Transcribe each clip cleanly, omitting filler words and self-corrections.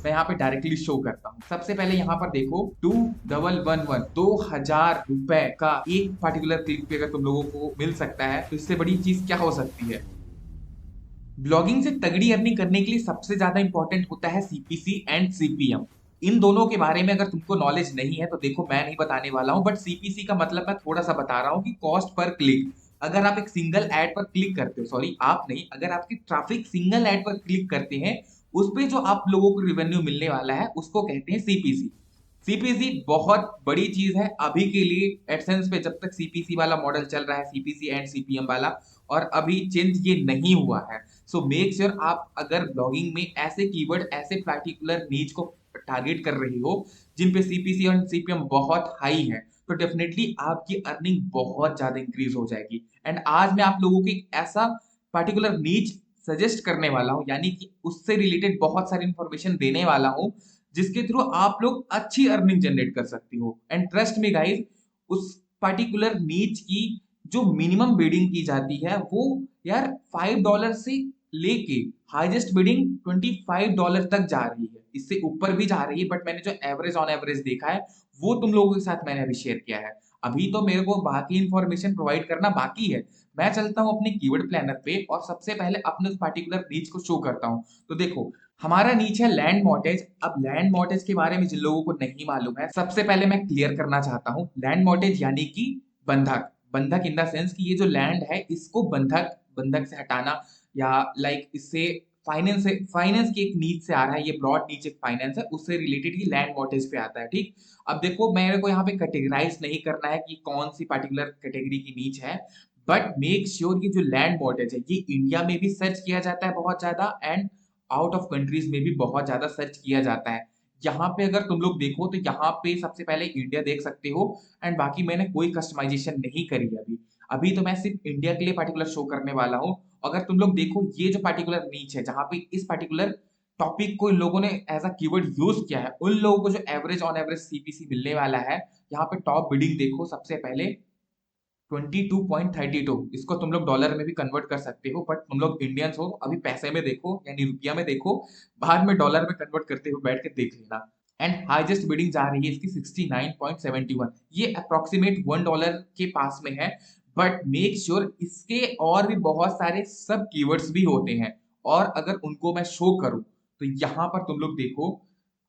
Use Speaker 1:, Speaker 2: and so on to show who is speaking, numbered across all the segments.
Speaker 1: मैं यहाँ पे डायरेक्टली शो करता हूँ। सबसे पहले यहाँ पर देखो 2111 2000 रुपए का एक पर्टिकुलर क्लिक पे अगर तुम लोगों को मिल सकता है तो इससे बड़ी चीज क्या हो सकती है। ब्लॉगिंग से तगड़ी अर्निंग करने के लिए सबसे ज्यादा इंपॉर्टेंट होता है सीपीसी एंड सीपीएम। इन दोनों के बारे में अगर तुमको नॉलेज नहीं है तो देखो मैं नहीं बताने वाला हूं, बट सीपीसी का मतलब मैं थोड़ा सा बता रहा हूं कि कॉस्ट पर क्लिक। अगर आप एक सिंगल एड पर क्लिक करते हो, सॉरी आप नहीं, अगर आपकी ट्रैफिक सिंगल एड पर क्लिक करते हैं उस पे जो आप लोगों को रिवेन्यू मिलने वाला है उसको कहते हैं सीपीसी। सीपीसी बहुत बड़ी चीज है अभी के लिए एडसेंस पे, जब तक सीपीसी वाला मॉडल चल रहा है, सीपीसी एंड सीपीएम वाला, और अभी चेंज ये नहीं हुआ है। सो मेक श्योर आप अगर ब्लॉगिंग में ऐसे कीवर्ड, ऐसे पर्टिकुलर नीच को टारगेट कर रही हो जिन पे सीपीसी और सीपीएम बहुत हाई है, तो डेफिनेटली आपकी अर्निंग बहुत ज्यादा इंक्रीज हो जाएगी। एंड आज मैं आप लोगों को एक ऐसा पर्टिकुलर नीच सजेस्ट करने वाला हूं, यानी कि उससे रिलेटेड बहुत सारी इंफॉर्मेशन देने वाला हूं जिसके थ्रू आप लोग अच्छी अर्निंग जनरेट कर सकती हो। एंड ट्रस्ट मी गाइस, उस पर्टिकुलर नीच की जो मिनिमम बिडिंग की जाती है वो यार $5 से लेके हाईएस्ट बिडिंग $25 तक जा रही है, इससे ऊपर भी जा रही है, बट मैंने जो एवरेज ऑन एवरेज देखा है वो तुम लोगों के साथ मैंने अभी शेयर किया है। अभी तो मेरे को बाकी इंफॉर्मेशन प्रोवाइड करना बाकी है। मैं चलता हूं अपने कीवर्ड प्लानर पे और सबसे पहले अपने उस पर्टिकुलर नीच को शो करता हूं। तो देखो हमारा नीच है लैंड मॉर्टेज। अब लैंड मॉर्टेज के बारे में जिन लोगों को नहीं मालूम है, सबसे पहले मैं क्लियर करना चाहता हूँ। लैंड मॉर्टेज यानी कि बंधक। बंधक इन द सेंस कि ये जो लैंड है इसको बंधक बंधक से हटाना, या लाइक इससे फाइनेंस, फाइनेंस की एक नीड से आ रहा है, ये ब्रॉड नीच एक फाइनेंस है, उससे रिलेटेड ये लैंड मॉर्टेज पे आता है। ठीक, अब देखो मेरे को यहाँ पे कैटेगराइज नहीं करना है कि कौन सी पर्टिकुलर कैटेगरी की नीच है, बट मेक श्योर ये जो लैंड मॉर्टेज है ये इंडिया में भी सर्च किया जाता है बहुत ज्यादा, एंड आउट ऑफ कंट्रीज में भी बहुत ज्यादा सर्च किया जाता है। यहाँ पे अगर तुम लोग देखो तो यहाँ पे सबसे पहले इंडिया देख सकते हो, एंड बाकी मैंने कोई कस्टमाइजेशन नहीं करी है अभी। अभी तो मैं सिर्फ इंडिया के लिए पर्टिकुलर शो करने वाला हूँ। अगर तुम लोग देखो ये जो पर्टिकुलर नीच है जहाँ पे इस पर्टिकुलर टॉपिक को इन लोगों ने एज अ कीवर्ड यूज किया है, उन लोगों को जो एवरेज ऑन एवरेज सीपीसी मिलने वाला है, यहाँ पे टॉप बिडिंग देखो सबसे पहले 22.32। इसको तुम लोग डॉलर में भी कन्वर्ट कर सकते हो, बट तुम लोग इंडियंस हो अभी पैसे में देखो यानी रुपया में देखो, बाद में डॉलर में कन्वर्ट करते हुए बैठ के देख लेना। एंड हाईएस्ट बिडिंग जा रही है इसकी 69.71, ये अप्रोक्सीमेट $1 के पास में है। बट मेक श्योर इसके और भी बहुत सारे सब कीवर्ड्स भी होते हैं, और अगर उनको मैं शो करूं तो यहाँ पर तुम लोग देखो,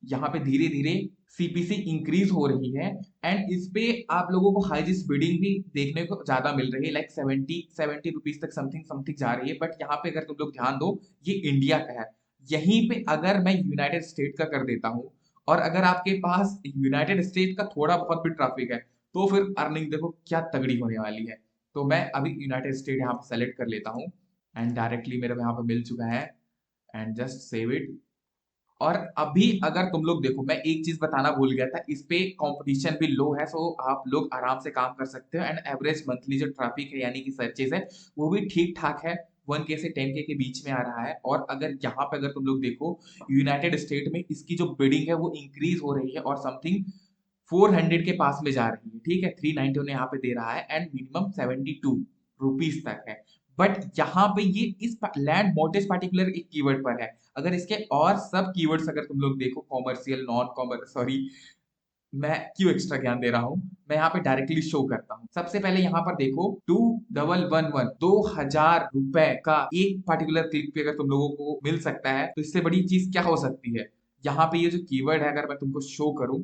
Speaker 1: यहाँ पे धीरे धीरे सीपीसी इंक्रीज हो रही है, एंड इस पे आप लोगों को हाईएस्ट बिडिंग भी देखने को ज्यादा मिल रही है, लाइक 70 रुपीज तक समथिंग समथिंग जा रही है। बट यहाँ पे अगर तुम लोग ध्यान दो ये इंडिया का है। यहीं पे अगर मैं यूनाइटेड स्टेट का कर देता हूँ, और अगर आपके पास यूनाइटेड स्टेट का थोड़ा बहुत भी ट्रैफिक है, तो फिर अर्निंग देखो क्या तगड़ी होने वाली है। तो मैं अभी यूनाइटेड स्टेट यहाँ पे सेलेक्ट कर लेता हूँ, एंड डायरेक्टली मेरे को यहाँ पे मिल चुका है, एंड जस्ट सेव इट। और अभी अगर तुम लोग देखो, मैं एक चीज बताना भूल गया था, इस पे कंपटीशन भी लो है, सो आप लोग आराम से काम कर सकते हो, एंड एवरेज मंथली जो ट्रैफिक है यानी कि सर्चेज है वो भी ठीक ठाक है, 1K से 10K के बीच में आ रहा है। और अगर यहाँ पे अगर तुम लोग देखो यूनाइटेड स्टेट में इसकी जो बिडिंग है वो इंक्रीज हो रही है और समथिंग 400 के पास में जा रही है। ठीक है, 390 यहाँ पे दे रहा है, एंड मिनिमम 72 रुपीज तक है। बट यहाँ पे ये इस लैंड मोटेज पार्टिकुलर एक कीवर्ड पर है। अगर इसके और सब कीवर्ड्स अगर तुम लोग देखो, कॉमर्शियल, नॉन कॉमर्स, सॉरी मैं क्यों एक्स्ट्रा ज्ञान दे रहा हूँ, मैं यहाँ पे डायरेक्टली शो करता हूँ। सबसे पहले यहाँ पर देखो 2111 2000 रुपए का एक पर्टिकुलर क्लिक पे अगर तुम लोगों को मिल सकता है तो इससे बड़ी चीज क्या हो सकती है। यहाँ पे ये जो कीवर्ड है अगर मैं तुमको शो करूँ,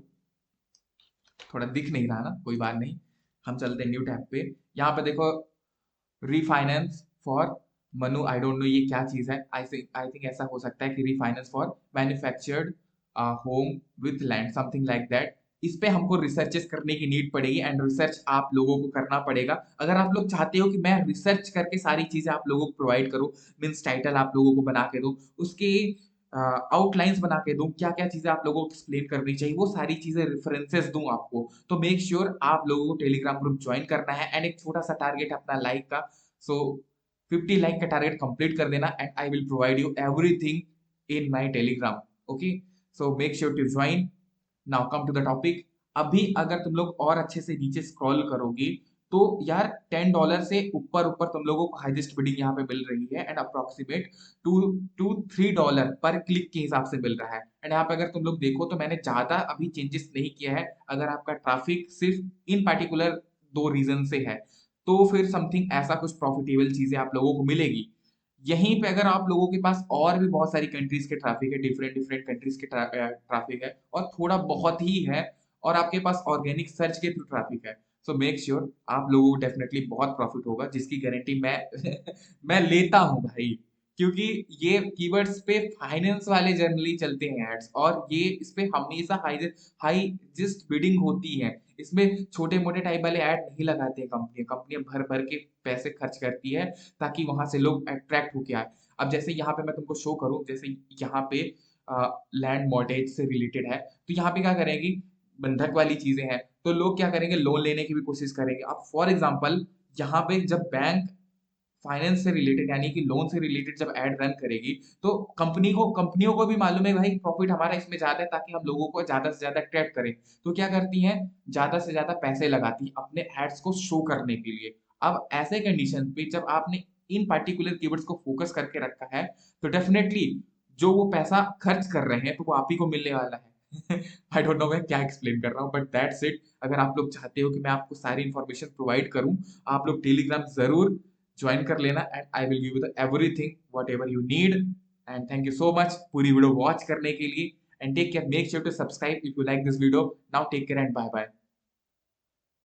Speaker 1: थोड़ा दिख नहीं रहा ना, कोई बात नहीं, हम चलते हैं न्यू टैब पे। यहाँ पे देखो refinance for Manu, I don't know ये क्या चीज है, आई थिंक ऐसा हो सकता है कि refinance for manufactured home with land, something like that. इस पे हमको रिसर्चेस करने की नीड पड़ेगी, एंड रिसर्च आप लोगों को करना पड़ेगा। अगर आप लोग चाहते हो कि मैं रिसर्च करके सारी चीजें आप लोगों को प्रोवाइड करूँ, मीन्स टाइटल आप लोगों को बना के दूं, उसके आउटलाइंस बना के दूं, क्या क्या चीजें आप लोगों को एक्सप्लेन करनी चाहिए, वो सारी चीजें रेफरेंसेस दूं आपको, तो मेक श्योर आप लोगों को टेलीग्राम ग्रुप ज्वाइन करना है, एंड एक छोटा सा टारगेट अपना लाइक का। सो 50 लाइक का टारगेट कंप्लीट कर देना, and I will provide you everything in my Telegram. Okay, so make sure to join. Now come to the topic. अभी अगर तुम लोग और अच्छे से नीचे स्क्रॉल करोगे तो यार $10 से ऊपर ऊपर तुम लोगों को हाईएस्ट बिडिंग यहाँ पे मिल रही है, एंड अप्रोक्सीमेट $2 to $3 पर क्लिक के हिसाब से मिल रहा है। एंड यहाँ पे अगर तुम लोग देखो तो मैंने ज्यादा अभी चेंजेस नहीं किया है। अगर आपका ट्रैफिक सिर्फ इन पर्टिकुलर दो रीजन से है, तो फिर समथिंग ऐसा कुछ प्रॉफिटेबल चीजें आप लोगों को मिलेगी। यहीं पे अगर आप लोगों के पास और भी बहुत सारी कंट्रीज के ट्रैफिक है, डिफरेंट डिफरेंट कंट्रीज के ट्रैफिक है, और थोड़ा बहुत ही है, और आपके पास ऑर्गेनिक सर्च के थ्रू ट्रैफिक है, सो मेक श्योर आप लोगों को डेफिनेटली बहुत प्रॉफिट होगा, जिसकी गारंटी मैं मैं लेता हूं भाई। क्योंकि ये कीवर्ड्स पे फाइनेंस वाले जनरली चलते हैं एड्स, और ये इस पे हमेशा हाई जिस्ट बिडिंग होती है। इसमें छोटे मोटे टाइप वाले ऐड नहीं लगाते हैं कंपनियां। कंपनियां भर भर के पैसे खर्च करती है ताकि वहां से लोग अट्रैक्ट होके आए। अब जैसे यहाँ पे मैं तुमको शो करूँ, जैसे यहाँ पे लैंड मॉर्गेज से रिलेटेड है, तो यहाँ पे क्या करेंगी, बंधक वाली चीजें हैं, तो लोग क्या करेंगे, लोन लेने की भी कोशिश करेंगे। अब फॉर एग्जांपल यहाँ पे जब बैंक फाइनेंस से रिलेटेड यानी कि लोन से रिलेटेड जब एड रन करेगी, तो कंपनियों को भी मालूम है भाई प्रॉफिट हमारा इसमें ज्यादा है, ताकि हम लोगों को ज्यादा से ज्यादा अट्रैक्ट करें। तो क्या करती हैं, ज्यादा से ज्यादा पैसे लगाती हैं अपने एड्स को शो करने के लिए। अब ऐसे कंडीशन पे जब आपने इन पर्टिकुलर कीवर्ड्स को फोकस करके रखा है, तो डेफिनेटली जो वो पैसा खर्च कर रहे हैं तो वो आप ही को मिलने वाला है। आई डोंट नो मैं क्या एक्सप्लेन कर रहा हूँ, बट दैट्स इट। अगर आप लोग चाहते हो कि मैं आपको सारी इंफॉर्मेशन प्रोवाइड करूं, आप लोग टेलीग्राम जरूर ज्वाइन कर लेना, and I will give you the everything whatever you need. And thank you so much पूरी वीडियो वॉच करने के लिए, and take care, make sure to subscribe if you like this video. Now take care and bye bye.